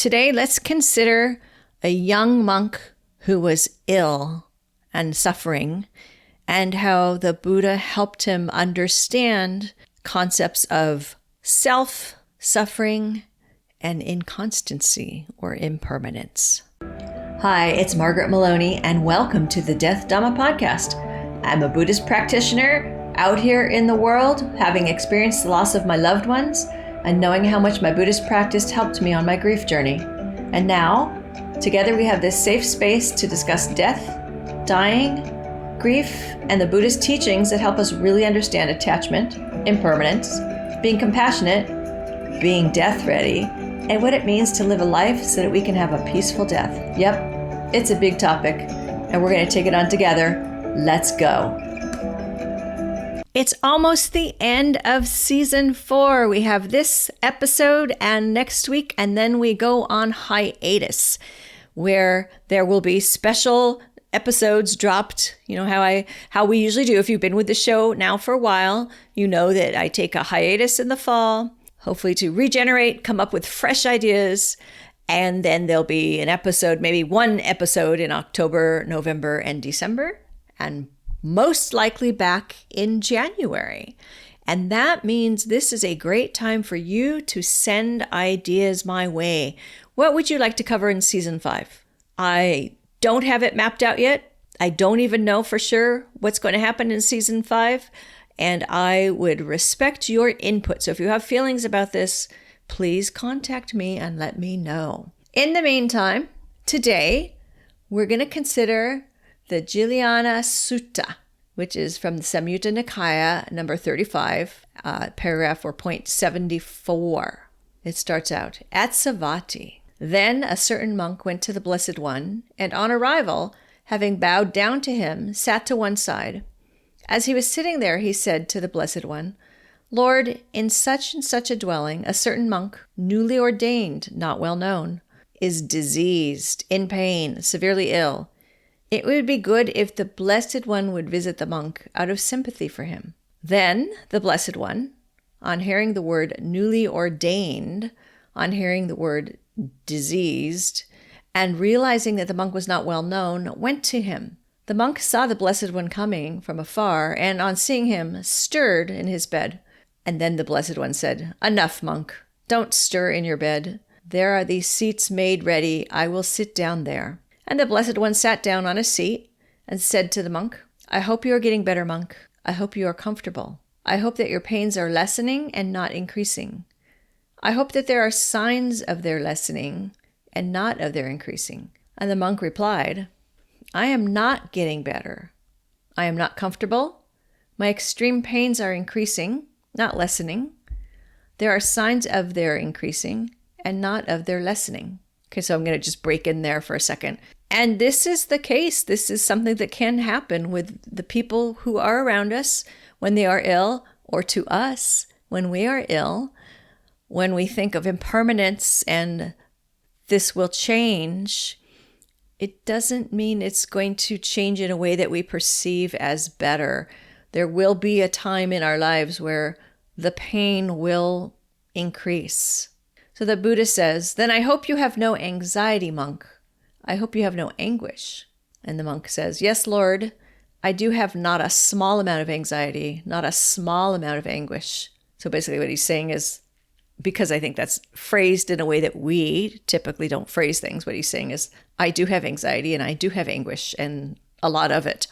Today, let's consider a young monk who was ill and suffering, and how the Buddha helped him understand concepts of self, suffering, and inconstancy or impermanence. Hi, it's Margaret Maloney, and welcome to the Death Dhamma podcast. I'm a Buddhist practitioner out here in the world, having experienced the loss of my loved ones and knowing how much my Buddhist practice helped me on my grief journey. And now, together we have this safe space to discuss death, dying, grief, and the Buddhist teachings that help us really understand attachment, impermanence, being compassionate, being death ready, and what it means to live a life so that we can have a peaceful death. Yep, it's a big topic, and we're going to take it on together. Let's go. It's almost the end of season 4. We have this episode and next week, and then we go on hiatus, where there will be special episodes dropped. You know how we usually do. If you've been with the show now for a while, you know that I take a hiatus in the fall, hopefully to regenerate, come up with fresh ideas, and then there'll be an episode, maybe one episode in October, November, and December, and most likely back in January. And that means this is a great time for you to send ideas my way. What would you like to cover in season 5? I don't have it mapped out yet. I don't even know for sure what's going to happen in season 5. And I would respect your input. So if you have feelings about this, please contact me and let me know. In the meantime, today, we're going to consider the Jiliyana Sutta, which is from the Samyutta Nikaya, number 35, paragraph or point 74. It starts out, at Savatthi. Then a certain monk went to the Blessed One, and on arrival, having bowed down to him, sat to one side. As he was sitting there, he said to the Blessed One, Lord, in such and such a dwelling, a certain monk, newly ordained, not well known, is diseased, in pain, severely ill. It would be good if the Blessed One would visit the monk out of sympathy for him. Then the Blessed One, on hearing the word newly ordained, on hearing the word diseased, and realizing that the monk was not well known, went to him. The monk saw the Blessed One coming from afar, and on seeing him, stirred in his bed. And then the Blessed One said, Enough, monk. Don't stir in your bed. There are these seats made ready. I will sit down there. And the Blessed One sat down on a seat and said to the monk, I hope you are getting better, monk. I hope you are comfortable. I hope that your pains are lessening and not increasing. I hope that there are signs of their lessening and not of their increasing. And the monk replied, I am not getting better. I am not comfortable. My extreme pains are increasing, not lessening. There are signs of their increasing and not of their lessening. Okay, so I'm going to just break in there for a second. And this is the case. This is something that can happen with the people who are around us when they are ill, or to us when we are ill. When we think of impermanence and this will change, it doesn't mean it's going to change in a way that we perceive as better. There will be a time in our lives where the pain will increase. So the Buddha says, then I hope you have no anxiety, monk. I hope you have no anguish. And the monk says, yes, Lord, I do have not a small amount of anxiety, not a small amount of anguish. So basically what he's saying is, because I think that's phrased in a way that we typically don't phrase things, what he's saying is, I do have anxiety and I do have anguish and a lot of it.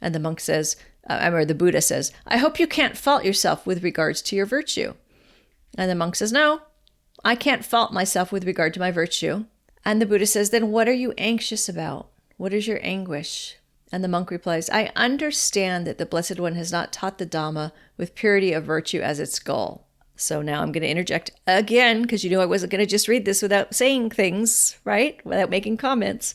And the monk says, or the Buddha says, I hope you can't fault yourself with regards to your virtue. And the monk says, no, I can't fault myself with regard to my virtue. And the Buddha says, then what are you anxious about? What is your anguish? And the monk replies, I understand that the Blessed One has not taught the Dhamma with purity of virtue as its goal. So now I'm going to interject again, because you know I wasn't going to just read this without saying things, right? Without making comments.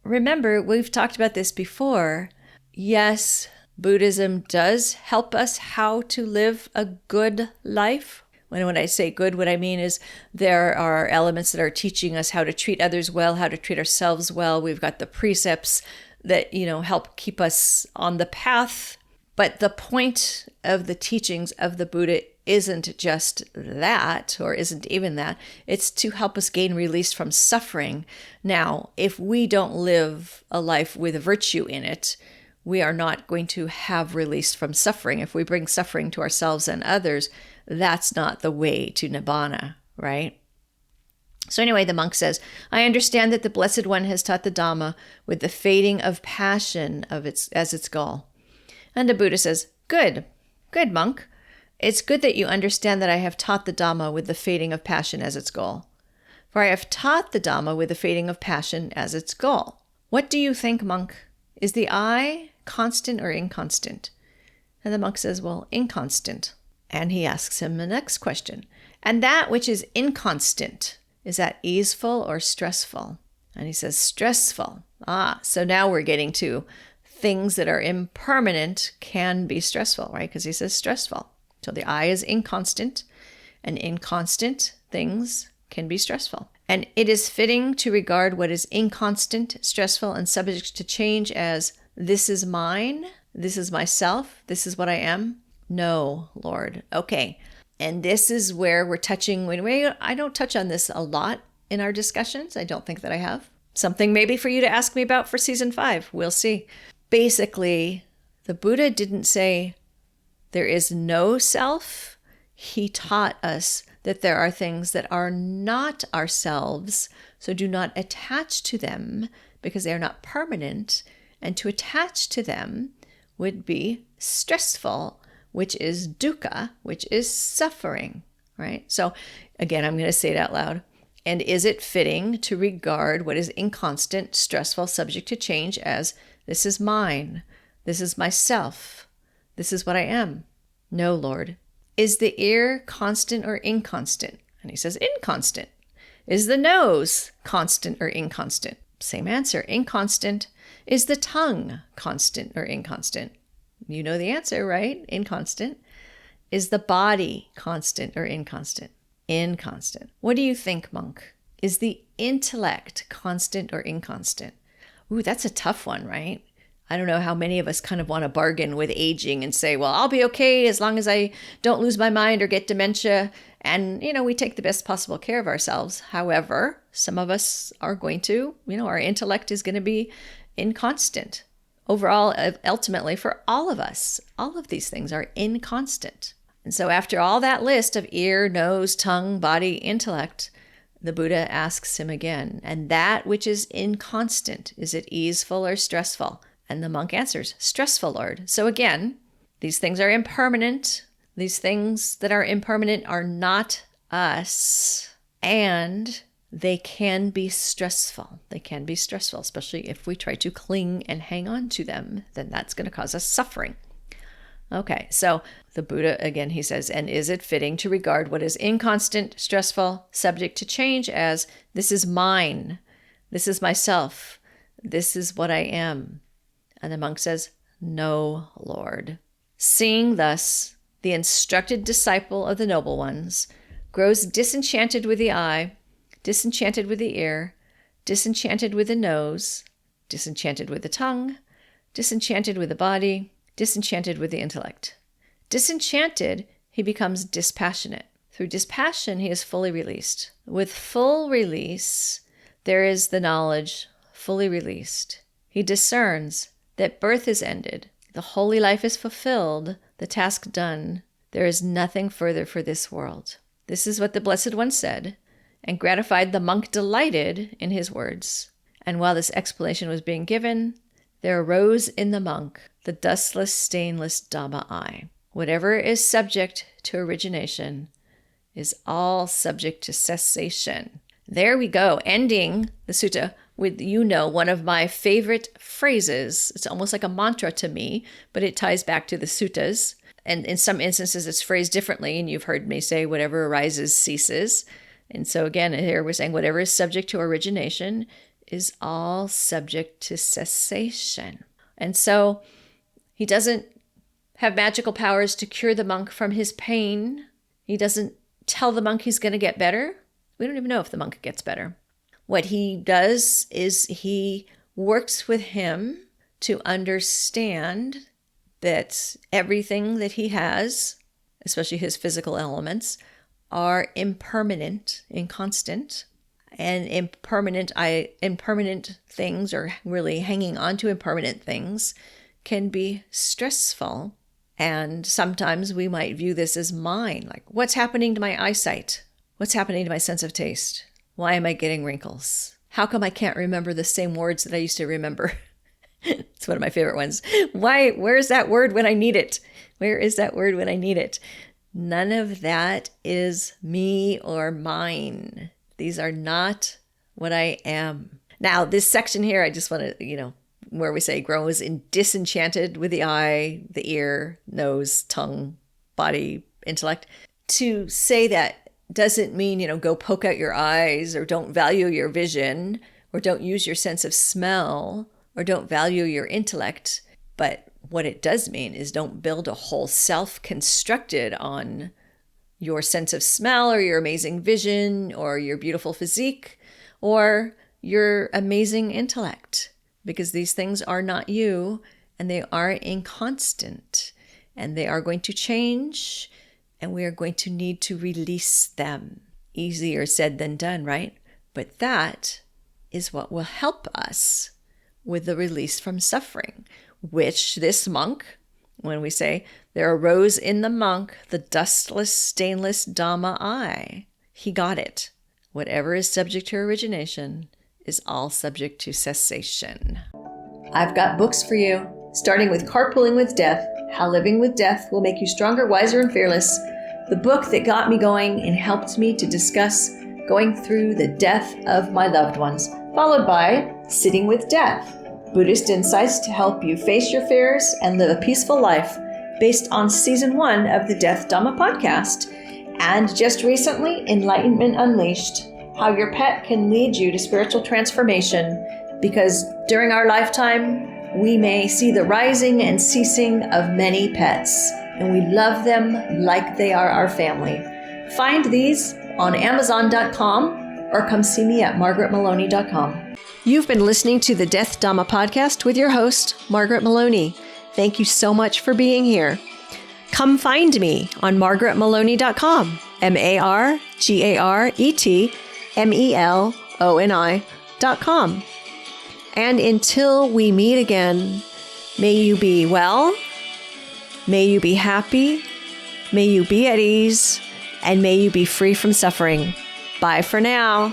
Remember, we've talked about this before. Yes, Buddhism does help us how to live a good life. When I say good, what I mean is there are elements that are teaching us how to treat others well, how to treat ourselves well. We've got the precepts that, help keep us on the path. But the point of the teachings of the Buddha isn't just that, or isn't even that. It's to help us gain release from suffering. Now, if we don't live a life with virtue in it, we are not going to have release from suffering. If we bring suffering to ourselves and others, that's not the way to nibbana, right? So anyway, the monk says, I understand that the Blessed One has taught the Dhamma with the fading of passion as its goal. And the Buddha says, good, monk. It's good that you understand that I have taught the Dhamma with the fading of passion as its goal. For I have taught the Dhamma with the fading of passion as its goal. What do you think, monk? Is the I constant or inconstant? And the monk says, well, inconstant. And he asks him the next question. And that which is inconstant, is that easeful or stressful? And he says, stressful. So now we're getting to things that are impermanent can be stressful, right? Because he says stressful. So the I is inconstant, and inconstant things can be stressful. And it is fitting to regard what is inconstant, stressful, and subject to change as this is mine, this is myself, this is what I am. No, Lord. Okay. And this is where we're touching, I don't touch on this a lot in our discussions. I don't think that I have. Something maybe for you to ask me about for season 5. We'll see. Basically, the Buddha didn't say there is no self. He taught us that there are things that are not ourselves, so do not attach to them because they are not permanent. And to attach to them would be stressful, which is dukkha, which is suffering, right? So again, I'm going to say it out loud. And is it fitting to regard what is inconstant, stressful, subject to change as this is mine, this is myself, this is what I am? No, Lord. Is the ear constant or inconstant? And he says inconstant. Is the nose constant or inconstant? Same answer, inconstant. Is the tongue constant or inconstant? You know the answer, right? Inconstant. Is the body constant or inconstant? Inconstant. What do you think, monk? Is the intellect constant or inconstant? Ooh, that's a tough one, right? I don't know how many of us kind of want to bargain with aging and say, well, I'll be okay as long as I don't lose my mind or get dementia. And, we take the best possible care of ourselves. However, some of us are going to, our intellect is going to be inconstant. Overall, ultimately, for all of us, all of these things are inconstant. And so after all that list of ear, nose, tongue, body, intellect, the Buddha asks him again, and that which is inconstant, is it easeful or stressful? And the monk answers, stressful, Lord. So again, these things are impermanent. These things that are impermanent are not us, and they can be stressful. They can be stressful, especially if we try to cling and hang on to them, then that's going to cause us suffering. Okay, so the Buddha, again, he says, and is it fitting to regard what is inconstant, stressful, subject to change as this is mine, this is myself, this is what I am? And the monk says, no, Lord. Seeing thus, the instructed disciple of the noble ones grows disenchanted with the eye, disenchanted with the ear, disenchanted with the nose, disenchanted with the tongue, disenchanted with the body, disenchanted with the intellect. Disenchanted, he becomes dispassionate. Through dispassion, he is fully released. With full release, there is the knowledge fully released. He discerns that birth is ended, the holy life is fulfilled, the task done. There is nothing further for this world. This is what the Blessed One said, and gratified the monk delighted in his words. And while this explanation was being given, there arose in the monk the dustless, stainless Dhamma eye. Whatever is subject to origination is all subject to cessation. There we go, ending the sutta with, one of my favorite phrases. It's almost like a mantra to me, but it ties back to the suttas. And in some instances, it's phrased differently. And you've heard me say, whatever arises ceases. And so again, here we're saying whatever is subject to origination is all subject to cessation. And so he doesn't have magical powers to cure the monk from his pain. He doesn't tell the monk he's going to get better. We don't even know if the monk gets better. What he does is he works with him to understand that everything that he has especially his physical elements, are impermanent, inconstant. And impermanent things, or really hanging on to impermanent things, can be stressful. And sometimes we might view this as mine. Like, what's happening to my eyesight? What's happening to my sense of taste? Why am I getting wrinkles? How come I can't remember the same words that I used to remember? It's one of my favorite ones. Where's that word when I need it? Where is that word when I need it? None of that is me or mine. These are not what I am. Now, this section here, I just want to, where we say grows in disenchanted with the eye, the ear, nose, tongue, body, intellect. To say that doesn't mean, go poke out your eyes, or don't value your vision, or don't use your sense of smell, or don't value your intellect. But what it does mean is don't build a whole self constructed on your sense of smell, or your amazing vision, or your beautiful physique, or your amazing intellect, because these things are not you, and they are inconstant, and they are going to change, and we are going to need to release them. Easier said than done, right? But that is what will help us with the release from suffering, which this monk, when we say, there arose in the monk the dustless, stainless Dhamma eye, he got it. Whatever is subject to origination is all subject to cessation. I've got books for you, starting with Carpooling with Death, How Living with Death Will Make You Stronger, Wiser, and Fearless, the book that got me going and helped me to discuss going through the death of my loved ones, followed by Sitting with Death, Buddhist insights to help you face your fears and live a peaceful life, based on Season 1 of the Death Dhamma podcast, and just recently, Enlightenment Unleashed, how your pet can lead you to spiritual transformation, because during our lifetime, we may see the rising and ceasing of many pets, and we love them like they are our family. Find these on Amazon.com or come see me at MargaretMaloney.com. You've been listening to the Death Dhamma podcast with your host, Margaret Maloney. Thank you so much for being here. Come find me on MargaretMaloney.com, MargaretMeloni.com. And until we meet again, may you be well, may you be happy, may you be at ease, and may you be free from suffering. Bye for now.